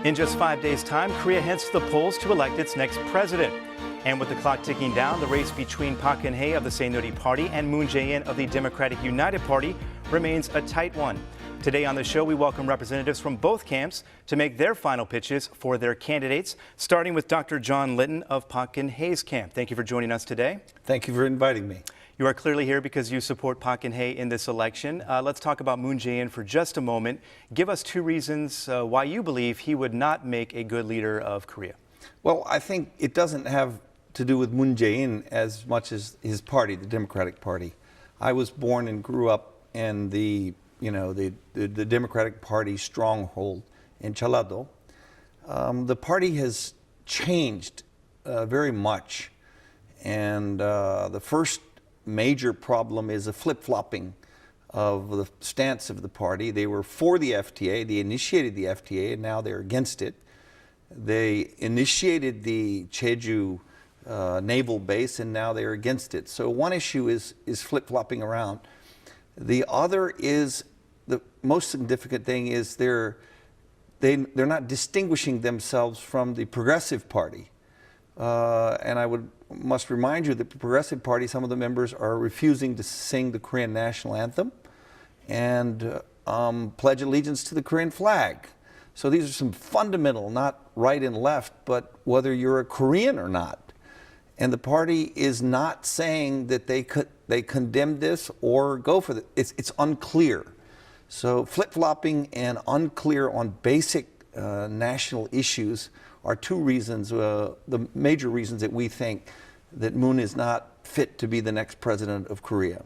In just 5 days' time, Korea heads to the polls to elect its next president. And with the clock ticking down, the race between Park Geun-hye of the Saenuri Party and Moon Jae-in of the Democratic United Party remains a tight one. Today on the show, we welcome representatives from both camps to make their final pitches for their candidates, starting with Dr. John Litton of Park Geun-hye's camp. Thank you for joining us today. Thank you for inviting me. You are clearly here because you support Park Geun-hye in this election. Let's talk about Moon Jae-in for just a moment. Give us two reasons why you believe he would not make a good leader of Korea. Well, I think it doesn't have to do with Moon Jae-in as much as his party, the Democratic Party. I was born and grew up in the Democratic Party stronghold in Jeollado. The party has changed very much, and the first major problem is a flip-flopping of the stance of the party. They were for the FTA, they initiated the FTA, and now they're against it. They initiated the Jeju naval base, and now they're against it. So one issue is flip-flopping around. The other is, the most significant thing is they're not distinguishing themselves from the Progressive Party. And I must remind you that the Progressive Party, some of the members are refusing to sing the Korean national anthem and pledge allegiance to the Korean flag. So these are some fundamental, not right and left, but whether you're a Korean or not. And the party is not saying that they condemn this or go for it. It's unclear. So flip-flopping and unclear on basic national issues are two reasons, the major reasons that we think that Moon is not fit to be the next president of Korea.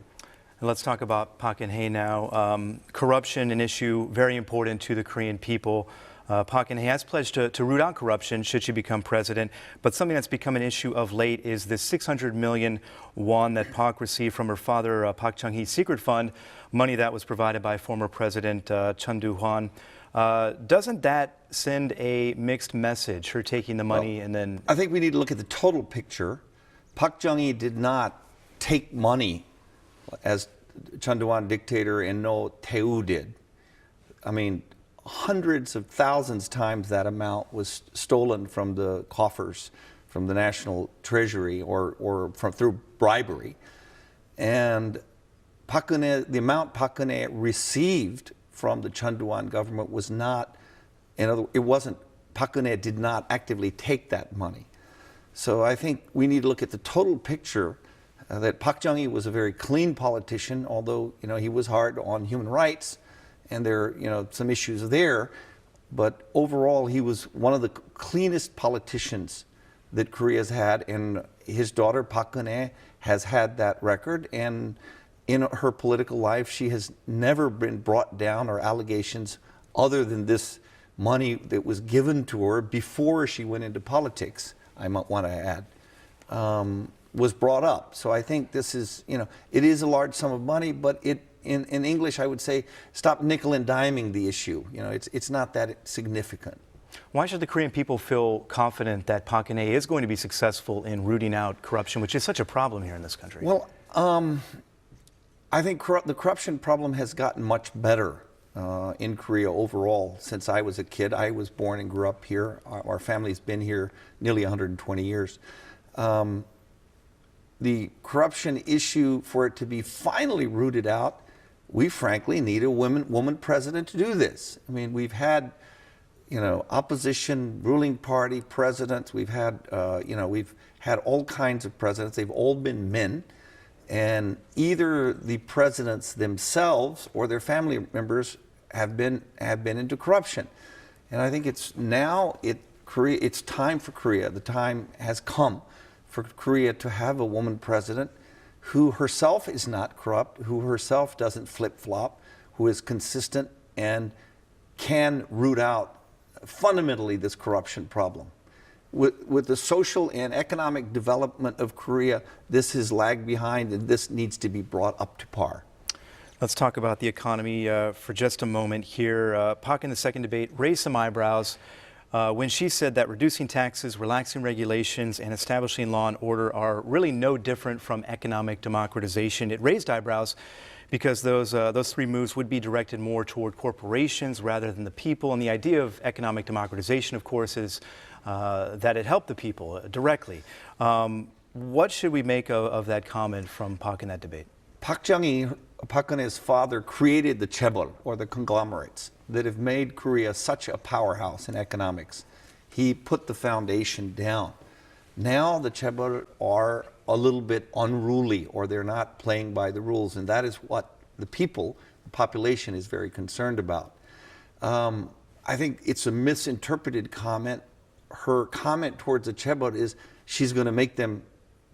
And let's talk about Park Geun-hye now. Corruption, an issue very important to the Korean people. Park Geun-hye has pledged to root out corruption should she become president, but something that's become an issue of late is this 600 million won that Park received from her father, Park Chung-hee's secret fund, money that was provided by former President Chun Doo-hwan. Doesn't that send a mixed message, her taking the money and then... I think we need to look at the total picture. Park Chung-hee did not take money as Chun Doo-hwan dictator and No Tae-woo did. I mean, hundreds of thousands times that amount was stolen from the coffers, from the national treasury, or through bribery. And Park Geun-hye, the amount Park Geun-hye received from the Chun Doo-hwan government was not, Park Geun-hye did not actively take that money. So I think we need to look at the total picture that Park Chung-hee was a very clean politician, although he was hard on human rights, and there are some issues there. But overall, he was one of the cleanest politicians that Korea's had, and his daughter Park Geun-hye has had that record. And in her political life, she has never been brought down or allegations other than this money that was given to her before she went into politics, I might want to add, was brought up. So I think this is, it is a large sum of money, but in English, I would say, stop nickel and diming the issue. It's not that significant. Why should the Korean people feel confident that Park Geun-hye is going to be successful in rooting out corruption, which is such a problem here in this country? Well, I think the corruption problem has gotten much better in Korea overall since I was a kid. I was born and grew up here. Our family's been here nearly 120 years. The corruption issue, for it to be finally rooted out, we frankly need a woman president to do this. I mean, we've had, opposition, ruling party presidents. We've had, we've had all kinds of presidents. They've all been men. And either the presidents themselves or their family members have been into corruption. And I think it's time for Korea. The time has come for Korea to have a woman president who herself is not corrupt, who herself doesn't flip-flop, who is consistent and can root out fundamentally this corruption problem. With the social and economic development of Korea, this has lagged behind, and this needs to be brought up to par. Let's talk about the economy for just a moment here. Park in the second debate raised some eyebrows when she said that reducing taxes, relaxing regulations, and establishing law and order are really no different from economic democratization. It raised eyebrows because those three moves would be directed more toward corporations rather than the people. And the idea of economic democratization, of course, is that it helped the people directly. What should we make of that comment from Park in that debate? Park Chung-hee, Park Geun-hye's father, created the chaebol, or the conglomerates, that have made Korea such a powerhouse in economics. He put the foundation down. Now the chaebol are a little bit unruly, or they're not playing by the rules, and that is what the people, the population, is very concerned about. I think it's a misinterpreted comment. Her comment towards the chaebol is she's going to make them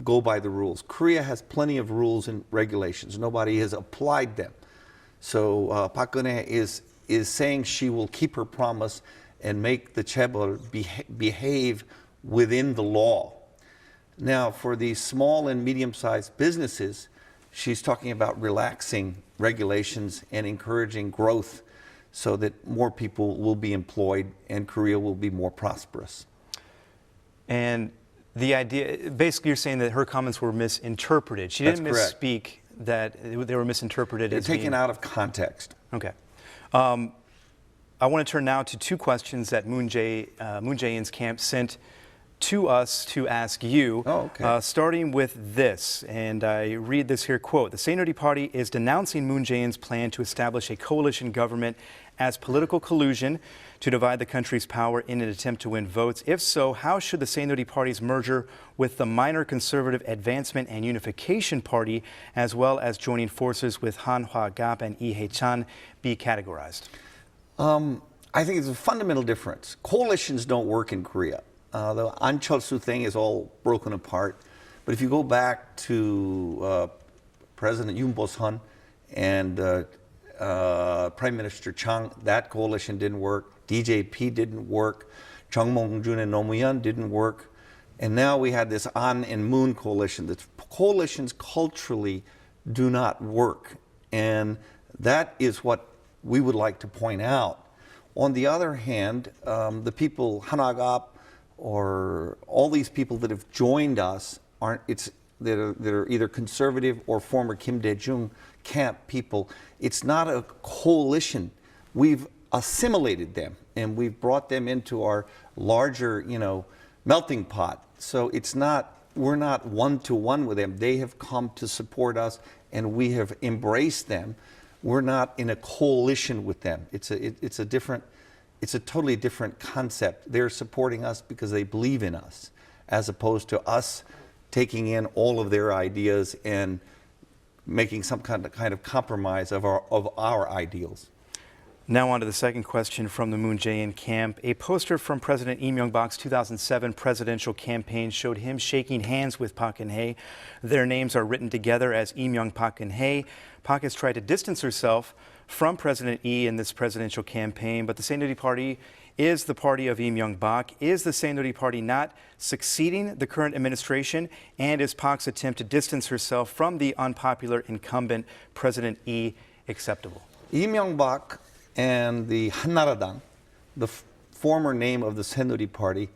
go by the rules. Korea has plenty of rules and regulations. Nobody has applied them. So Park Geun-hye is saying she will keep her promise and make the chaebol behave within the law. Now, for the small and medium-sized businesses, she's talking about relaxing regulations and encouraging growth so that more people will be employed and Korea will be more prosperous. And the idea, basically you're saying that her comments were misinterpreted. She didn't misspeak, that they were misinterpreted. They're as taken being... out of context. Okay. I want to turn now to two questions that Moon Jae-in's camp sent to us to ask you, starting with this, and I read this here, quote, "The Saenuri Party is denouncing Moon Jae-in's plan to establish a coalition government as political collusion to divide the country's power in an attempt to win votes. If so, how should the Saenuri Party's merger with the minor conservative Advancement and Unification Party, as well as joining forces with Han Hwa-gap and Lee Hae-chan, be categorized?" I think it's a fundamental difference. Coalitions don't work in Korea. The An Chol-soo thing is all broken apart. But if you go back to President Yoon Bo-sun and Prime Minister Chung, that coalition didn't work. DJP didn't work. Chung Mong-jun and Roh Moo-hyun didn't work. And now we had this An and Moon coalition. The coalitions culturally do not work. And that is what we would like to point out. On the other hand, the people, Han Hwa-gap, or all these people that have joined us, that are either conservative or former Kim Dae-jung camp people. It's not a coalition. We've assimilated them and we've brought them into our larger, melting pot. So we're not one-to-one with them. They have come to support us and we have embraced them. We're not in a coalition with them. It's a totally different concept. They're supporting us because they believe in us, as opposed to us taking in all of their ideas and making some kind of compromise of our ideals. Now on to the second question from the Moon Jae-in camp. A poster from President Lee Myung-bak's 2007 presidential campaign showed him shaking hands with Park Geun-hye. Their names are written together as Lee Myung Park Geun-hye. Park has tried to distance herself from President Lee in this presidential campaign, but the Saenuri Party is the party of Lee Myung-bak. Is the Saenuri Party not succeeding the current administration? And is Park's attempt to distance herself from the unpopular incumbent President Lee acceptable? Lee Myung-bak and the Hannaradang, the former name of the Saenuri Party,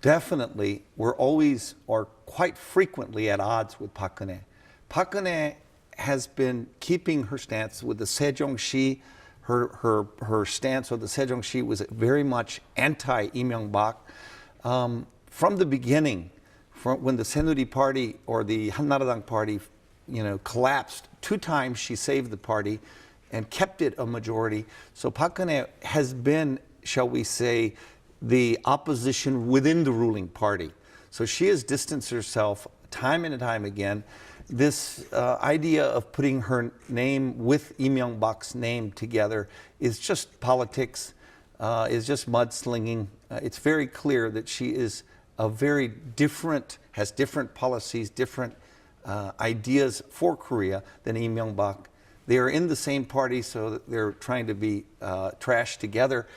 definitely were always or quite frequently at odds with Park Geun-hye. Park Geun-hye has been keeping her stance with the Sejong-si. Her stance with the Sejong-si was very much anti-Lee Myung-bak. From the beginning, when the Saenuri Party or the Hannaradang Party, collapsed, 2 times she saved the party and kept it a majority. So Park Geun-hye has been, shall we say, the opposition within the ruling party. So she has distanced herself time and time again. This idea of putting her name with Lee Myung-bak's name together is just politics, is just mudslinging. It's very clear that she is has different policies, different ideas for Korea than Lee Myung-bak. They are in the same party, so they're trying to be trashed together.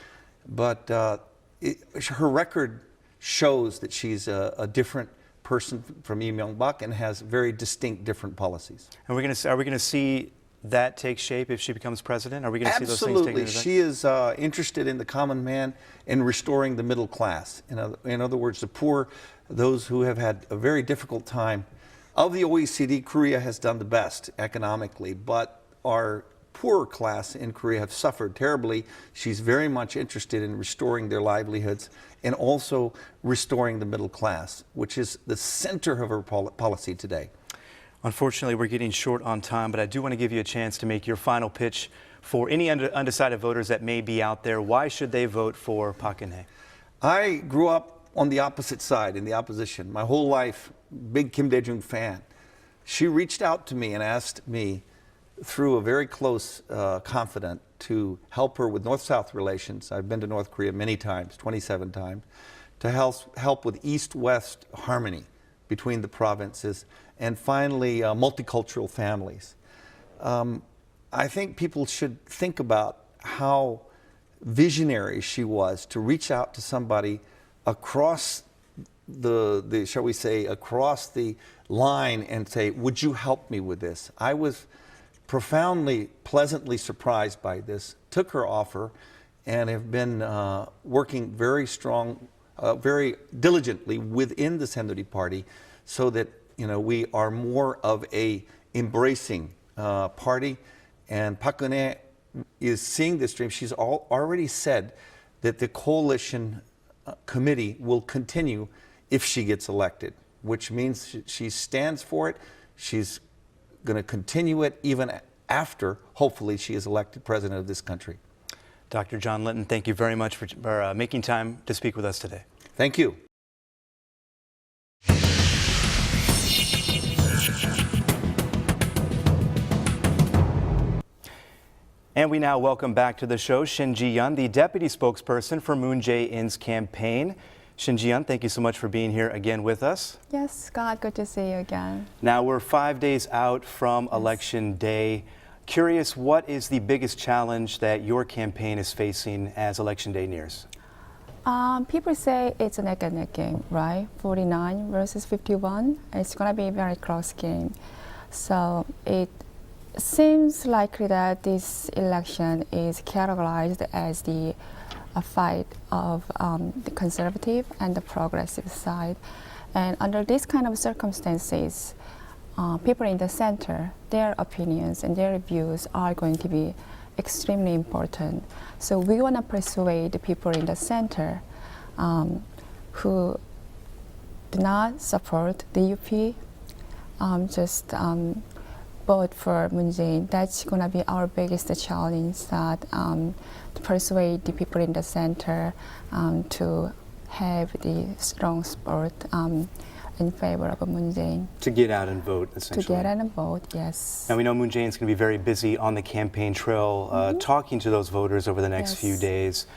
But her record shows that she's a different person from Lee Myung-bak and has very distinct different policies. Are we going to see that take shape if she becomes president? Are we going to see those things take Absolutely. She is interested in the common man and restoring the middle class. In other words, the poor, those who have had a very difficult time. Of the OECD, Korea has done the best economically, but our poorer class in Korea have suffered terribly. She's very much interested in restoring their livelihoods and also restoring the middle class, which is the center of her policy today. Unfortunately, we're getting short on time, but I do want to give you a chance to make your final pitch for any undecided voters that may be out there. Why should they vote for Park Geun-hye? I grew up on the opposite side, in the opposition. My whole life, big Kim Dae-jung fan. She reached out to me and asked me, through a very close confidant, to help her with North-South relations. I've been to North Korea many times, 27 times, to help with East-West harmony between the provinces, and finally, multicultural families. I think people should think about how visionary she was to reach out to somebody across the shall we say, across the line and say, would you help me with this? I was profoundly, pleasantly surprised by this, took her offer, and have been working very diligently within the Saenuri Party so that, you know, we are more of a embracing party. And Park Geun-hye is seeing this dream. She's already said that the coalition committee will continue if she gets elected, which means she stands for it. She's going to continue it even after, hopefully, she is elected president of this country. Dr. John Linton, thank you very much for making time to speak with us today. Thank you. And we now welcome back to the show Shin Ji-yeon, the deputy spokesperson for Moon Jae-in's campaign. Shin Ji-yeon, thank you so much for being here again with us. Yes, Scott, good to see you again. Now, we're 5 days out from Election Day. Curious, what is the biggest challenge that your campaign is facing as Election Day nears? People say it's a neck-and-neck game, right? 49 versus 51. It's going to be a very close game. So it seems likely that this election is categorized as a fight of the conservative and the progressive side. And under these kind of circumstances, people in the center, their opinions and their views are going to be extremely important. So we want to persuade the people in the center who do not support the UP, just vote for Moon Jae-in. That's going to be our biggest challenge, that to persuade the people in the center to have the strong support in favor of Moon Jae-in. To get out and vote, essentially. To get out and vote, yes. Now, we know Moon Jae-in's going to be very busy on the campaign trail, talking to those voters over the next few days.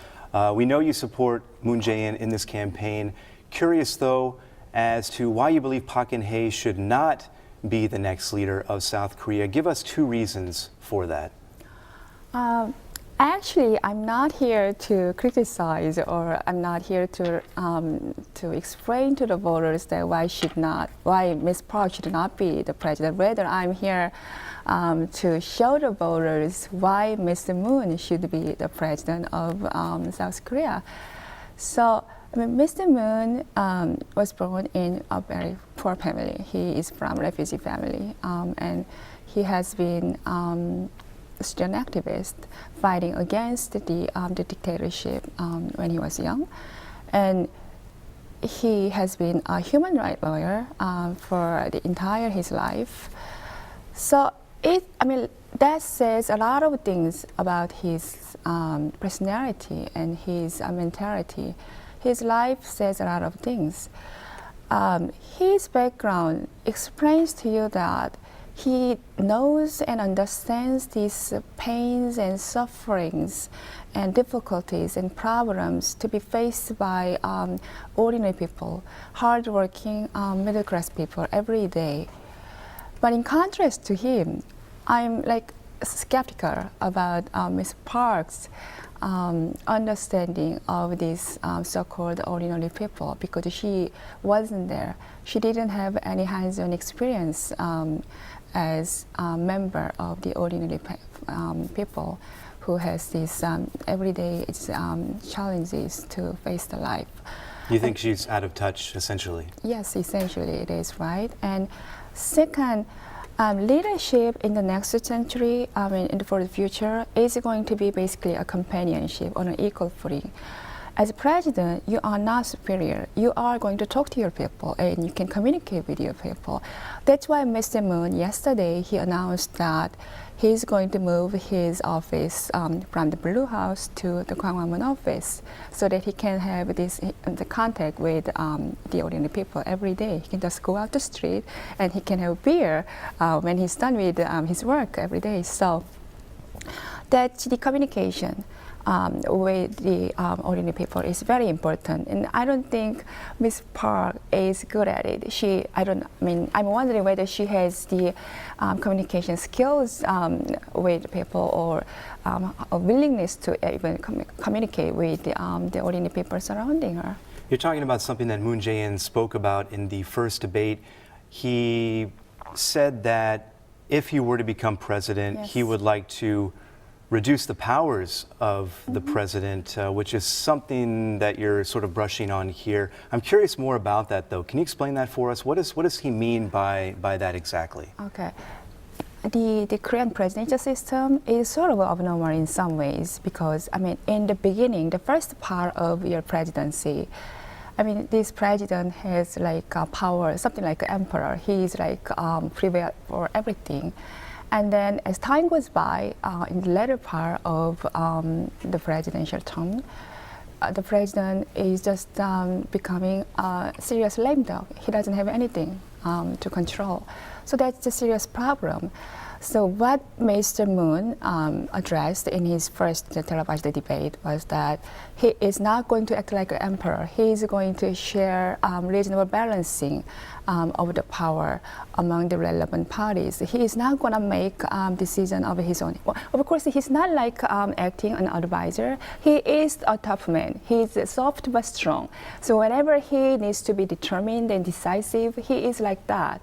We know you support Moon Jae-in in this campaign. Curious, though, as to why you believe Park Geun-hye should not be the next leader of South Korea. Give us 2 reasons for that. Actually, I'm not here to criticize, or I'm not here to explain to the voters that why Ms. Park should not be the president. Rather, I'm here to show the voters why Mr. Moon should be the president of South Korea. So, I mean, Mr. Moon was born in a very poor family. He is from a refugee family, and he has been a student activist fighting against the dictatorship when he was young. And he has been a human rights lawyer for the entire his life. So that says a lot of things about his personality and his mentality. His life says a lot of things. His background explains to you that he knows and understands these pains and sufferings and difficulties and problems to be faced by ordinary people, hardworking middle-class people every day. But in contrast to him, I'm skeptical about Ms. Park's understanding of these so-called ordinary people, because she wasn't there. She didn't have any hands-on experience as a member of the ordinary people who has these everyday challenges to face the life. You think she's out of touch, essentially? Yes, essentially it is, right? And second, Leadership in the next century, for the future, is going to be basically a companionship on an equal footing. As a president, you are not superior. You are going to talk to your people and you can communicate with your people. That's why Mr. Moon, yesterday, he announced that he's going to move his office from the Blue House to the Gwanghwamun office so that he can have the contact with the ordinary people every day. He can just go out the street and he can have beer when he's done with his work every day. So that's the communication with the ordinary people is very important, and I don't think Ms. Park is good at it. I'm wondering whether she has the communication skills with people or a willingness to even communicate with the ordinary people surrounding her. You're talking about something that Moon Jae-in spoke about in the first debate. He said that if he were to become president, Yes. he would like to reduce the powers of the president, which is something that you're sort of brushing on here. I'm curious more about that, though. Can you explain that for us? What does he mean by that exactly? Okay. The Korean presidential system is sort of abnormal in some ways because, in the beginning, the first part of your presidency, this president has power, something like an emperor. He is prevailed for everything. And then as time goes by, in the latter part of the presidential term, the president is just becoming a serious lame dog. He doesn't have anything to control. So that's a serious problem. So what Mr. Moon addressed in his first televised debate was that he is not going to act like an emperor. He is going to share reasonable balancing of the power among the relevant parties. He is not going to make decision of his own. Well, of course, he's not acting an advisor. He is a tough man. He's soft but strong. So whenever he needs to be determined and decisive, he is like that.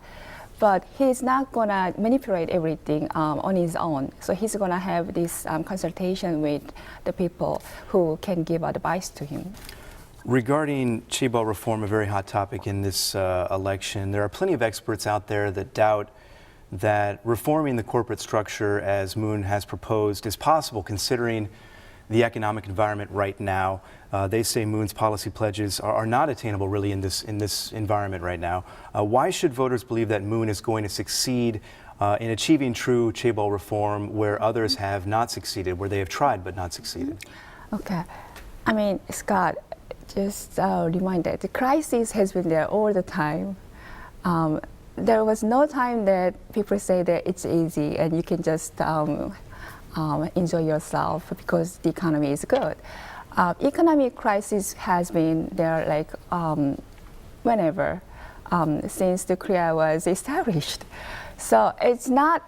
But he's not going to manipulate everything on his own. So he's going to have this consultation with the people who can give advice to him. Regarding Chaebol reform, a very hot topic in this election, there are plenty of experts out there that doubt that reforming the corporate structure, as Moon has proposed, is possible considering the economic environment right now. They say Moon's policy pledges are not attainable really in this environment right now. Why should voters believe that Moon is going to succeed in achieving true Chaebol reform where others have not succeeded, where they have tried but not succeeded? Okay. Scott, just remind that the crisis has been there all the time. There was no time that people say that it's easy and you can just enjoy yourself because the economy is good. Economic crisis has been there whenever since the Korea was established. So it's not,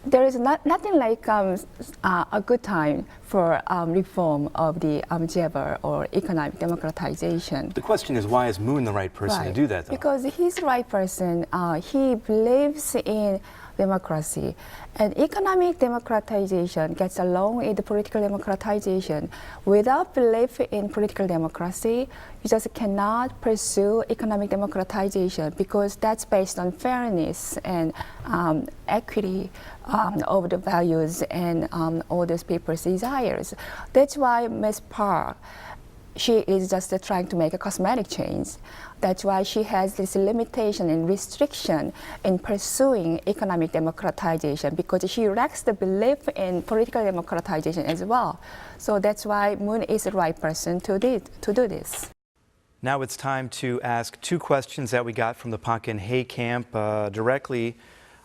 there is nothing like a good time for reform of the Chaebol or economic democratization. The question is, why is Moon the right person to do that, though? Because he's the right person. He believes in democracy. And economic democratization gets along with political democratization. Without belief in political democracy, you just cannot pursue economic democratization because that's based on fairness and equity of the values and all those people's desires. That's why Ms. Park, she is just trying to make a cosmetic change. That's why she has this limitation and restriction in pursuing economic democratization because she lacks the belief in political democratization as well. So that's why Moon is the right person to do this. Now it's time to ask two questions that we got from the Park Geun-hye camp directly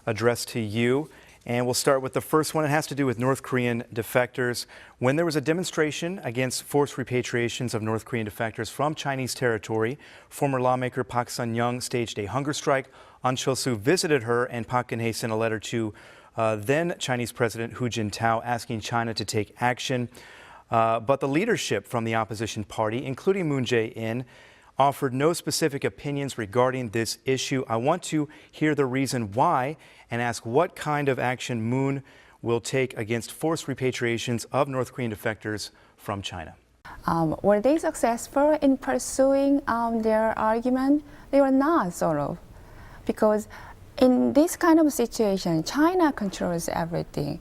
addressed to you. And we'll start with the first one. It has to do with North Korean defectors. When there was a demonstration against forced repatriations of North Korean defectors from Chinese territory, former lawmaker Park Sun-young staged a hunger strike. Ahn Cheol-soo visited her, and Park Geun-hye sent a letter to then Chinese President Hu Jintao asking China to take action. But the leadership from the opposition party, including Moon Jae-in, offered no specific opinions regarding this issue. I want to hear the reason why and ask what kind of action Moon will take against forced repatriations of North Korean defectors from China. Were they successful in pursuing their argument? They were not, sort of, because in this kind of situation, China controls everything.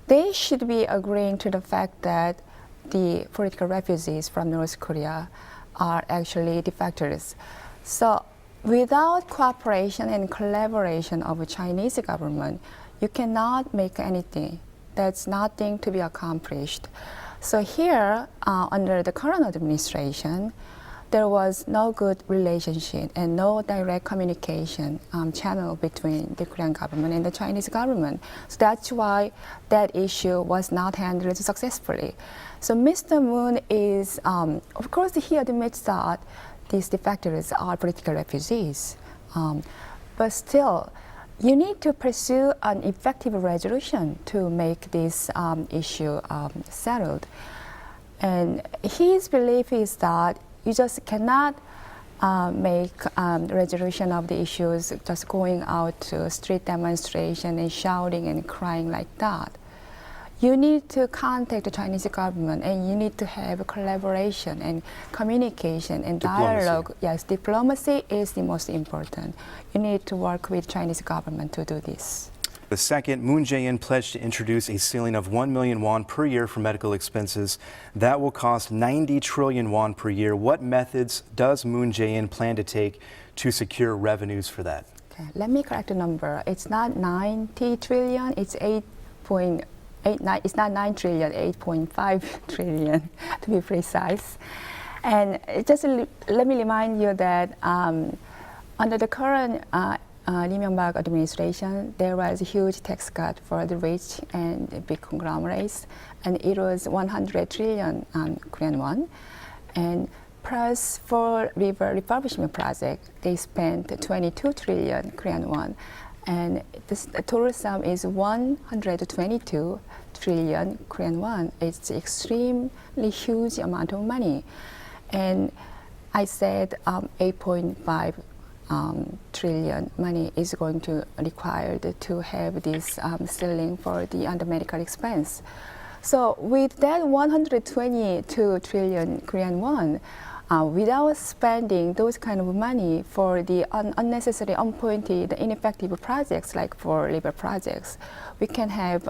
They should be agreeing to the fact that the political refugees from North Korea are actually defectors. So without cooperation and collaboration of the Chinese government, you cannot make anything. That's nothing to be accomplished. So here, under the current administration, there was no good relationship and no direct communication channel between the Korean government and the Chinese government. So that's why that issue was not handled successfully. So Mr. Moon is, of course, he admits that these defectors are political refugees. But still, you need to pursue an effective resolution to make this issue settled. And his belief is that you just cannot make resolution of the issues just going out to street demonstration and shouting and crying like that. You need to contact the Chinese government and you need to have collaboration and communication and dialogue. Yes, diplomacy is the most important. You need to work with Chinese government to do this. The second, Moon Jae-in pledged to introduce a ceiling of 1 million won per year for medical expenses. That will cost 90 trillion won per year. What methods does Moon Jae-in plan to take to secure revenues for that? Okay, let me correct the number. It's not 90 trillion, it's 8.89. It's not 9 trillion, 8.5 trillion to be precise. And just let me remind you that under the current Lee Myung-bak administration, there was a huge tax cut for the rich and the big conglomerates, and it was 100 trillion Korean won. And plus for river refurbishment project, they spent 22 trillion Korean won. And the total sum is 122 trillion Korean won. It's extremely huge amount of money. And I said 8.5 trillion money is going to required to have this ceiling for the under medical expense. So with that 122 trillion Korean won, without spending those kind of money for the unnecessary, unpointed, ineffective projects like for river projects, we can have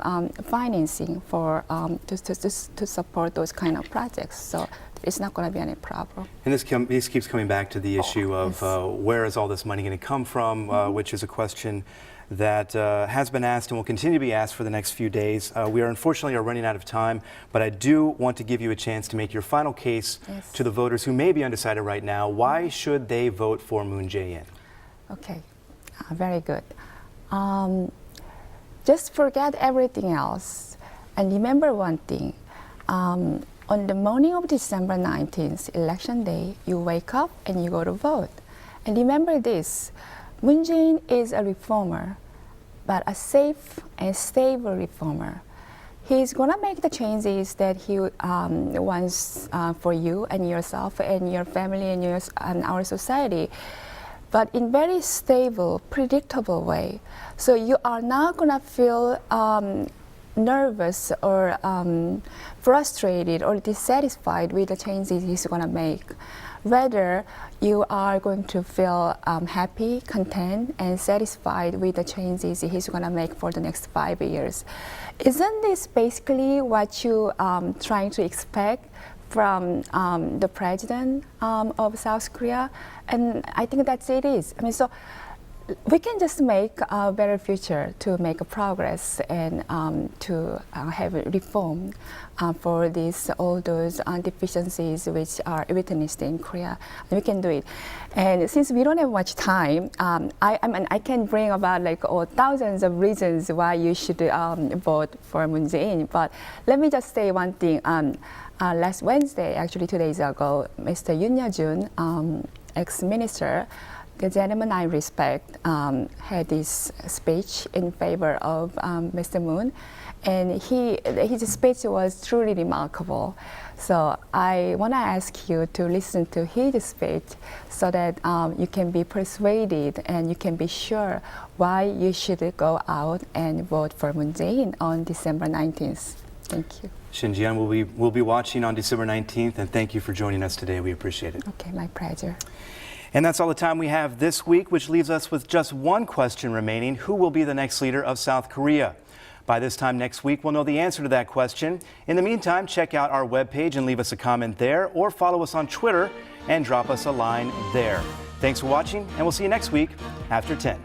financing for to support those kind of projects. So it's not going to be any problem. And this keeps coming back to the issue of where is all this money going to come from, which is a question that has been asked and will continue to be asked for the next few days. We are unfortunately running out of time, but I do want to give you a chance to make your final case to the voters who may be undecided right now. Why should they vote for Moon Jae-in? Okay, very good. Just forget everything else and remember one thing. On the morning of December 19th, election day, you wake up and you go to vote. And remember this, Moon Jae-in is a reformer, but a safe and stable reformer. He's going to make the changes that he wants for you and yourself and your family and our society, but in very stable, predictable way. So you are not going to feel nervous or frustrated or dissatisfied with the changes he's going to make. Rather, you are going to feel happy, content, and satisfied with the changes he's going to make for the next 5 years. Isn't this basically what you trying to expect from the president of South Korea? And I think that's it is. I mean, so we can just make a better future to make a progress and to have a reform for all those deficiencies which are witnessed in Korea. And we can do it. And since we don't have much time, I can bring about like thousands of reasons why you should vote for Moon Jae-in. But let me just say one thing. Last Wednesday, actually 2 days ago, Mr. Yoon Ye-jun, ex-minister, the gentleman I respect, had this speech in favor of Mr. Moon, and his speech was truly remarkable. So I want to ask you to listen to his speech so that you can be persuaded and you can be sure why you should go out and vote for Moon Jae-in on December 19th. Thank you. Shin Ji-yeon will be watching on December 19th, and thank you for joining us today. We appreciate it. Okay, my pleasure. And that's all the time we have this week, which leaves us with just one question remaining. Who will be the next leader of South Korea? By this time next week, we'll know the answer to that question. In the meantime, check out our webpage and leave us a comment there, or follow us on Twitter and drop us a line there. Thanks for watching, and we'll see you next week after 10.